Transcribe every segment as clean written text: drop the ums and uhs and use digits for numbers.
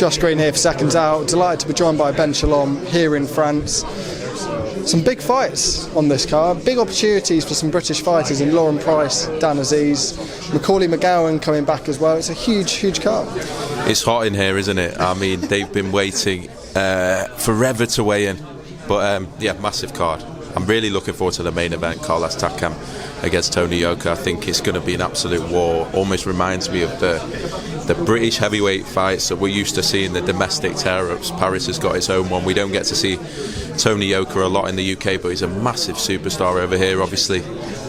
Josh Green here for Seconds Out. Delighted to be joined by Ben Shalom here in France. Some big fights on this card, big opportunities for some British fighters in Lauren Price, Dan Aziz, Macaulay McGowan coming back as well. It's a huge card. It's hot in here, isn't it? I mean, they've been waiting forever to weigh in, but yeah, massive card. I'm really looking forward to the main event, Claressa against Tony Yoka. I think it's going to be an absolute war. Almost reminds me of the British heavyweight fights that we're used to seeing, the domestic tear-ups. Paris has got its own one. We don't get to see Tony Yoka a lot in the UK, but he's a massive superstar over here, obviously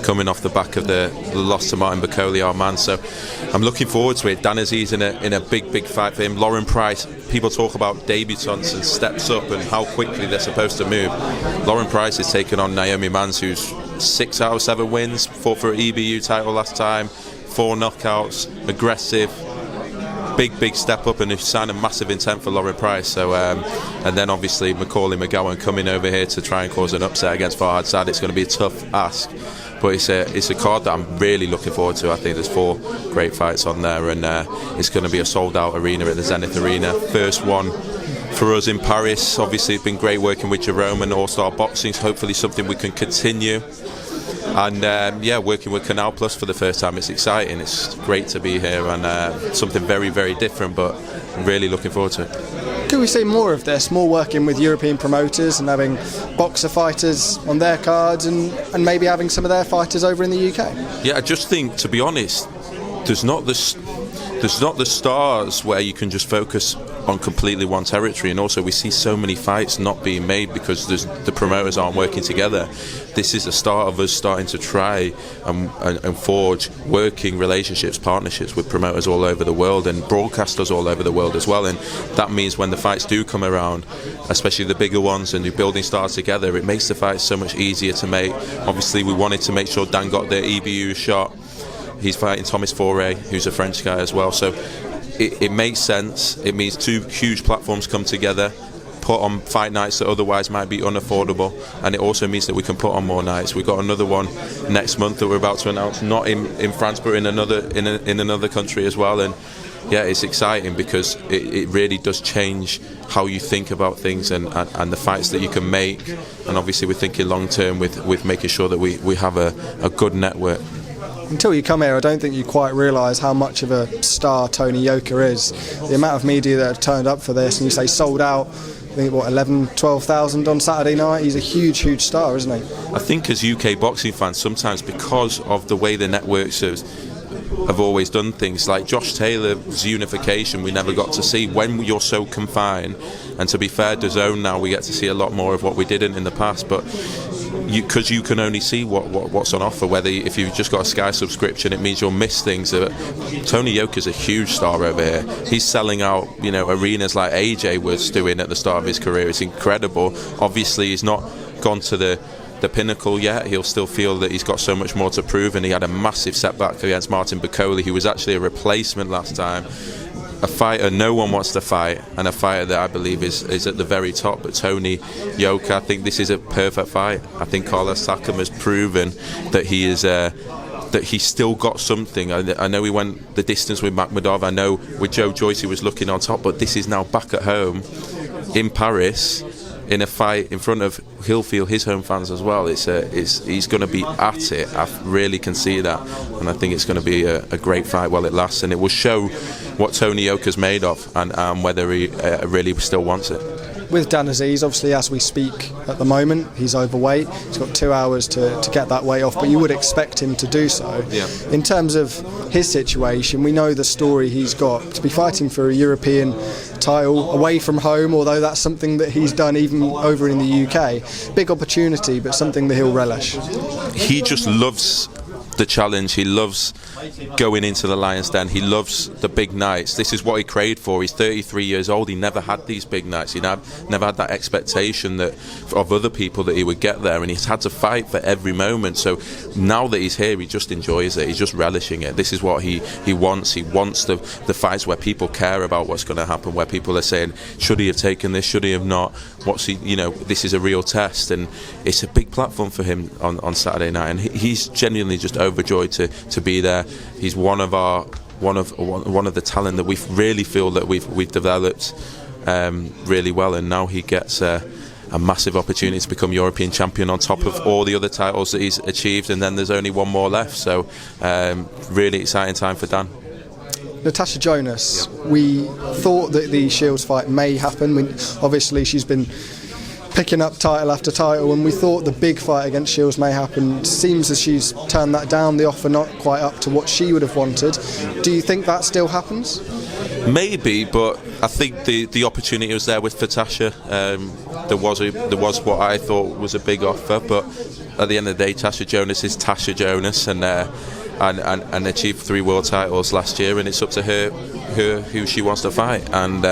coming off the back of the loss to Martin Bakole, our man. So I'm looking forward to it. Dan Aziz in a big fight for him. Lauren Price, people talk about debutants and steps up and how quickly they're supposed to move. Lauren Price is taking on Naomi Mans, who's 6 out of 7 wins, fought for an EBU title last time, 4 knockouts, aggressive, big step up, and they've signed a massive intent for Lauren Price. So and then obviously Macaulay McGowan coming over here to try and cause an upset against Farhad Saad. It's going to be a tough ask, but it's a card that I'm really looking forward to. I think there's 4 great fights on there, and it's going to be a sold out arena at the Zenith Arena. First one for us in Paris. Obviously it's been great working with Jerome and All Star Boxing, so hopefully something we can continue. And yeah, working with Canal Plus for the first time, it's exciting. It's great to be here, and something very different, but I'm really looking forward to it. Could we see more of this, more working with European promoters and having boxer fighters on their cards, and maybe having some of their fighters over in the UK? Yeah, I just think, to be honest, there's not the stars where you can just focus on completely one territory, and also we see so many fights not being made because the promoters aren't working together. This is the start of us starting to try and forge working relationships, partnerships with promoters all over the world and broadcasters all over the world as well. And that means when the fights do come around, especially the bigger ones, and you're building stars together, it makes the fights so much easier to make. Obviously we wanted to make sure Dan got the EBU shot. He's fighting Thomas Foray, who's a French guy as well. So it makes sense. It means 2 huge platforms come together, put on fight nights that otherwise might be unaffordable, and it also means that we can put on more nights. We've got another one next month that we're about to announce, not in France but in another country as well. And yeah, it's exciting because it really does change how you think about things and the fights that you can make. And obviously we're thinking long term with making sure that we have a good network. Until you come here, I don't think you quite realise how much of a star Tony Yoka is. The amount of media that have turned up for this, and you say sold out, I think, 11,000-12,000 on Saturday night. He's a huge star, isn't he? I think as UK boxing fans, sometimes because of the way the networks have always done things, like Josh Taylor's unification we never got to see when you're so confined. And to be fair, DAZN now we get to see a lot more of what we didn't in the past, but because you can only see what's on offer. Whether if you've just got a Sky subscription, it means you'll miss things. Tony Yoka's a huge star over here. He's selling out, arenas like AJ was doing at the start of his career. It's incredible. Obviously, he's not gone to the pinnacle yet. He'll still feel that he's got so much more to prove, and he had a massive setback against Martin Bakole, who was actually a replacement last time. A fighter no one wants to fight, and a fighter that I believe is at the very top. But Tony Yoka, I think this is a perfect fight. I think Claressa has proven that he is that he's still got something. I know he went the distance with Makhmudov. I know with Joe Joyce he was looking on top, but this is now back at home in Paris in a fight in front of, he'll feel, his home fans as well. He's going to be at it. I really can see that, and I think it's going to be a great fight while it lasts, and it will show what Tony Yoka's made of, and whether he really still wants it. With Dan Aziz, obviously as we speak at the moment, he's overweight. He's got 2 hours to get that weight off, but you would expect him to do so. Yeah. In terms of his situation, we know the story he's got. To be fighting for a European title away from home, although that's something that he's done even over in the UK. Big opportunity, but something that he'll relish. He just loves the challenge. He loves going into the Lion's Den. He loves the big nights. This is what he craved for. He's 33 years old. He never had these big nights. He never had that expectation that of other people that he would get there, and he's had to fight for every moment. So now that he's here, he just enjoys it. He's just relishing it. This is what he wants. He wants the fights where people care about what's going to happen, where people are saying, should he have taken this, should he have not, what's he, this is a real test. And it's a big platform for him on Saturday night, and he's genuinely just overjoyed to be there. He's one of our one of the talent that we really feel that we've developed really well, and now he gets a massive opportunity to become European champion on top of all the other titles that he's achieved, and then there's only one more left. So really exciting time for Dan. Tasha Jonas, we thought that the Shields fight may happen. Obviously she's been picking up title after title, and we thought the big fight against Shields may happen. It seems as she's turned that down, the offer not quite up to what she would have wanted. Do you think that still happens? Maybe, but I think the opportunity was there for Tasha. There was what I thought was a big offer, but at the end of the day, Tasha Jonas is Tasha Jonas, and achieved 3 world titles last year, and it's up to her who she wants to fight, and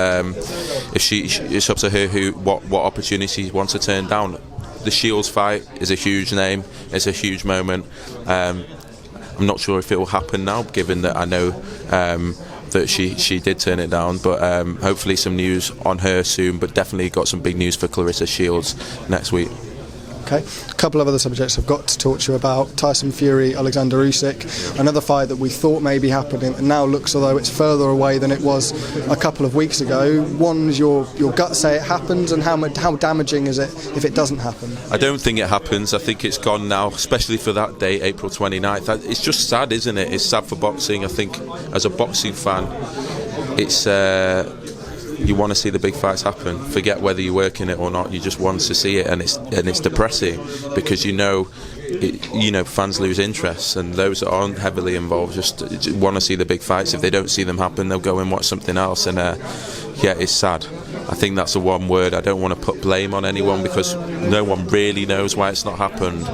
it's up to her what opportunity she wants to turn down. The Shields fight is a huge name, it's a huge moment. I'm not sure if it will happen now, given that I know that she did turn it down, but hopefully some news on her soon, but definitely got some big news for Claressa Shields next week. Okay, a couple of other subjects I've got to talk to you about. Tyson Fury, Oleksandr Usyk, another fight that we thought may be happening and now looks although it's further away than it was a couple of weeks ago. One's your gut say it happens, and how damaging is it if it doesn't happen? I don't think it happens. I think it's gone now, especially for that day, April 29th. It's just sad, isn't it? It's sad for boxing. I think as a boxing fan, it's you want to see the big fights happen. Forget whether you work in it or not. You just want to see it, and it's depressing because fans lose interest, and those that aren't heavily involved just want to see the big fights. If they don't see them happen, they'll go and watch something else, and it's sad. I think that's the one word. I don't want to put blame on anyone because no one really knows why it's not happened,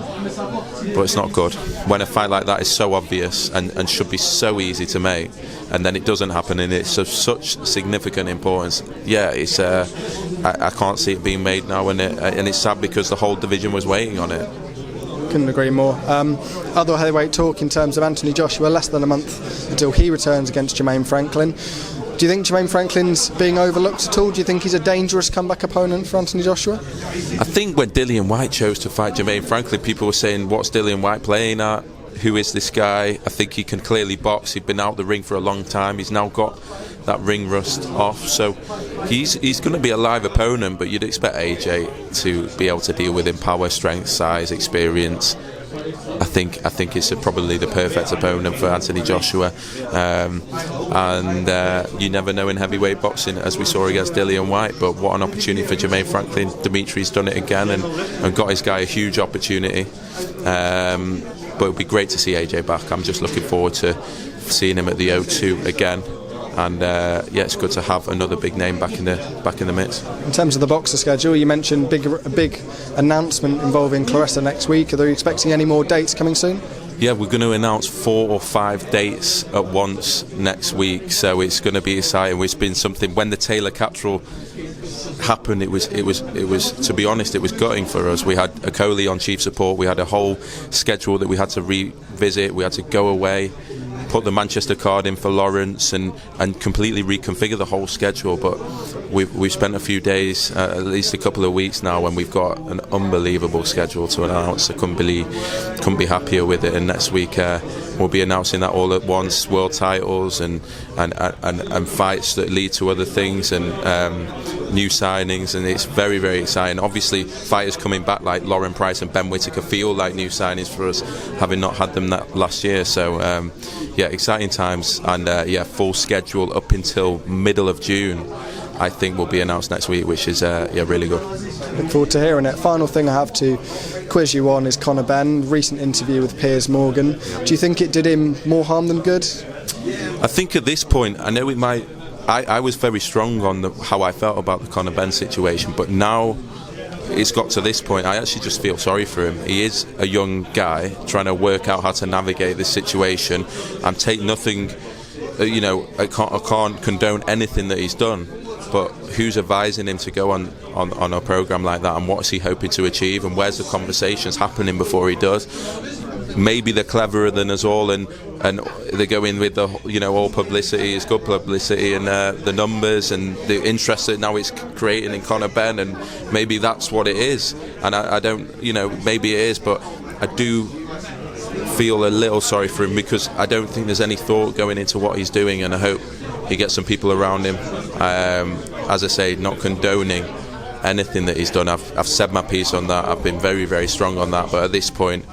but it's not good when a fight like that is so obvious and should be so easy to make, and then it doesn't happen, and it's of such significant importance. It's I can't see it being made now, and it's sad because the whole division was waiting on it. Couldn't agree more. Other heavyweight talk in terms of Anthony Joshua, less than a month until he returns against Jermaine Franklin. Do you think Jermaine Franklin's being overlooked at all? Do you think he's a dangerous comeback opponent for Anthony Joshua? I think when Dillian Whyte chose to fight Jermaine Franklin, people were saying, what's Dillian Whyte playing at? Who is this guy? I think he can clearly box. He'd been out the ring for a long time. He's now got that ring rust off, so he's going to be a live opponent, but you'd expect AJ to be able to deal with him. Power, strength, size, experience. I think it's probably the perfect opponent for Anthony Joshua, and you never know in heavyweight boxing, as we saw against Dillian Whyte. But what an opportunity for Jermaine Franklin. Dimitri's done it again and got his guy a huge opportunity. But it'd be great to see AJ back. I'm just looking forward to seeing him at the O2 again. And it's good to have another big name back in the mix. In terms of the boxer schedule, you mentioned a big announcement involving Claressa next week. Are you expecting any more dates coming soon? Yeah, we're going to announce 4 or 5 dates at once next week, so it's going to be exciting. It's been something when the Taylor Capsule happened. It was to be honest, it was gutting for us. We had Akoli on chief support. We had a whole schedule that we had to revisit. We had to go away, put the Manchester card in for Lawrence, and completely reconfigure the whole schedule. But we've spent a few days, at least a couple of weeks now, when we've got an unbelievable schedule to announce. I couldn't be happier with it. And next week we'll be announcing that all at once, world titles and fights that lead to other things, and new signings, and it's very, very exciting. Obviously, fighters coming back like Lauren Price and Ben Whittaker feel like new signings for us, having not had them that last year. So exciting times, and full schedule up until middle of June, I think, will be announced next week, which is really good. Look forward to hearing it. Final thing I have to quiz you on is Conor Benn, recent interview with Piers Morgan. Do you think it did him more harm than good? I think at this point, I know it might. I was very strong on how I felt about the Conor Benn situation, but now it's got to this point, I actually just feel sorry for him. He is a young guy trying to work out how to navigate this situation. I'm taking nothing, I can't condone anything that he's done, but who's advising him to go on a programme like that, and what's he hoping to achieve, and where's the conversations happening before he does? Maybe they're cleverer than us all, and they go in with the all publicity is good publicity, and the numbers and the interest that now it's creating in Conor Benn, and maybe that's what it is. And I don't, maybe it is, but I do feel a little sorry for him, because I don't think there's any thought going into what he's doing, and I hope he gets some people around him. As I say, not condoning anything that he's done. I've said my piece on that. I've been very, very strong on that, but at this point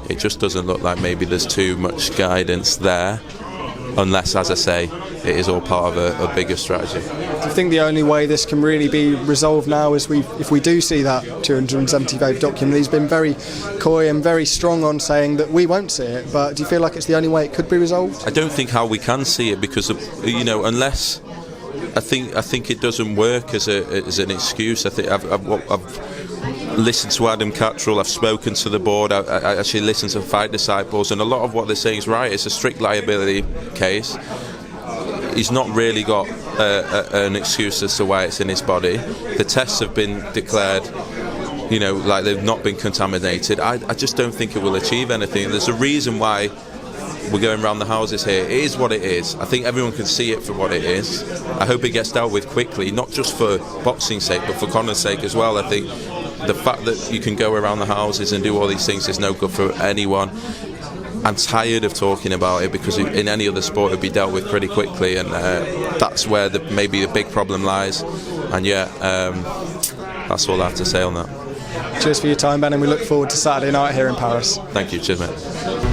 it just doesn't look like maybe there's too much guidance there, unless, as I say, it is all part of a bigger strategy. Do you think the only way this can really be resolved now is if we do see that 270-page document? He's been very coy and very strong on saying that we won't see it, but do you feel like it's the only way it could be resolved? I don't think how we can see it, because unless I think it doesn't work as an excuse. I think I've listened to Adam Cattrall, I've spoken to the board, I actually listened to Fight Disciples, and a lot of what they're saying is right. It's a strict liability case. He's not really got an excuse as to why it's in his body. The tests have been declared, like they've not been contaminated. I just don't think it will achieve anything. There's a reason why we're going around the houses here. It is what it is. I think everyone can see it for what it is. I hope it gets dealt with quickly, not just for boxing's sake, but for Conor's sake as well. I think the fact that you can go around the houses and do all these things is no good for anyone. I'm tired of talking about it, because in any other sport it would be dealt with pretty quickly, and that's where maybe the big problem lies. And that's all I have to say on that. Cheers for your time, Ben, and we look forward to Saturday night here in Paris. Thank you. Cheers, mate.